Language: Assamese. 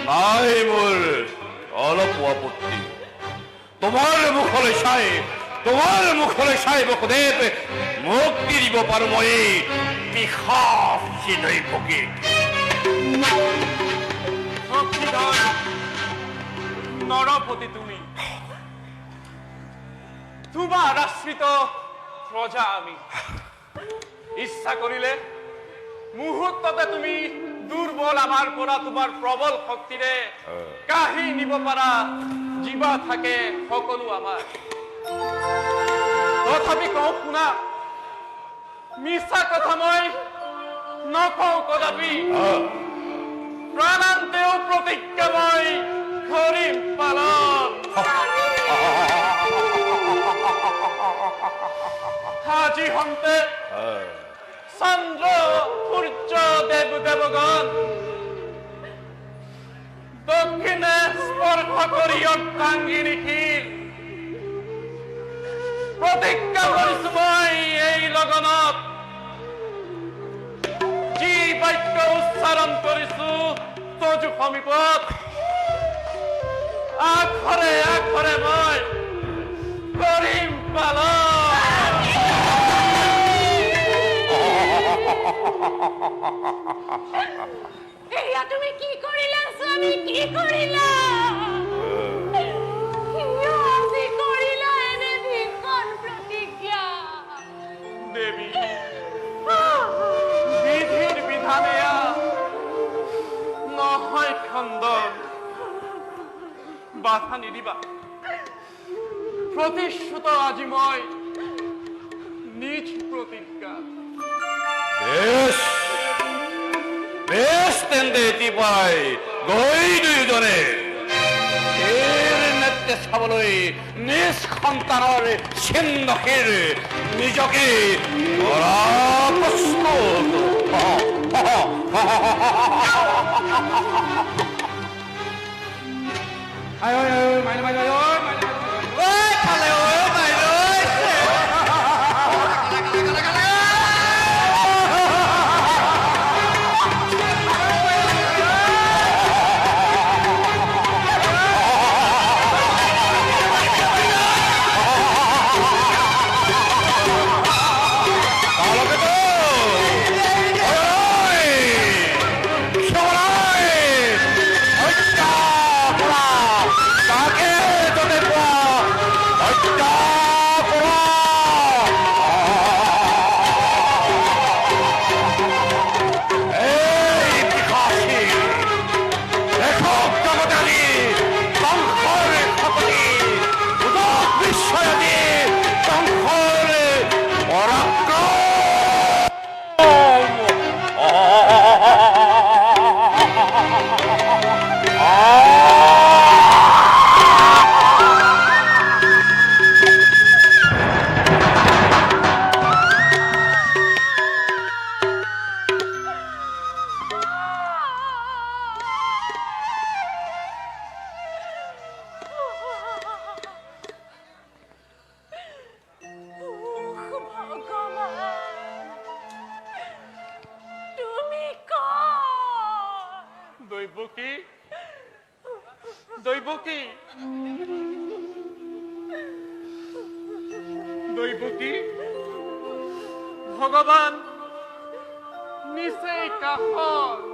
নাই মোৰ অলপ আপত্তি তোমাৰ মুখলৈ চাই বসুদেৱ মুক্তি দিব পাৰো মই পিশাচী দৈৱকীক নৰপতি তুমি তোমাৰ আশ্ৰিত প্ৰজা আমি ইচ্ছা কৰিলে মুহূৰ্ততে তুমি দুৰ্বল আমাৰ পৰা তোমাৰ প্ৰবল শক্তিৰে কাঢ়ি নিব পাৰা জীৱা থাকে সকলো আমাৰ তথাপি কওঁ শুনা মিছা কথা মই নকওঁ কদাপি প্ৰাণান্তেও প্ৰতিজ্ঞা মই কৰিম পালন আজি হন্তে চন্দ্ৰ সূৰ্য দেৱগণ দক্ষিণে স্পৰ্শ কৰি অৰ্ধাংগিনী শিল প্ৰতিজ্ঞা কৰিছো মই এই লগনত যি বাক্য উচ্চাৰণ কৰিছো তজু সমীপত আখৰে আখৰে মই কৰিম পালন এয়া তুমি কি কৰিলা স্বামী কি কৰিলা আজি কৰিলা এনে ভীষণ প্ৰতিজ্ঞা দেৱী বিধিৰ বিধানেয়া নহয় খণ্ডন বাধা নিদিবা প্ৰতিশ্ৰুত আজি মই নিজ প্ৰতিজ্ঞা বেশ তেন্তে এতিপাই গৈ দুয়োজনে নেত্ৰে চাবলৈ নিজ সন্তানৰ চিহ্নশীৰ নিজকে দৈৱকী ভগৱান নিচেই কাষত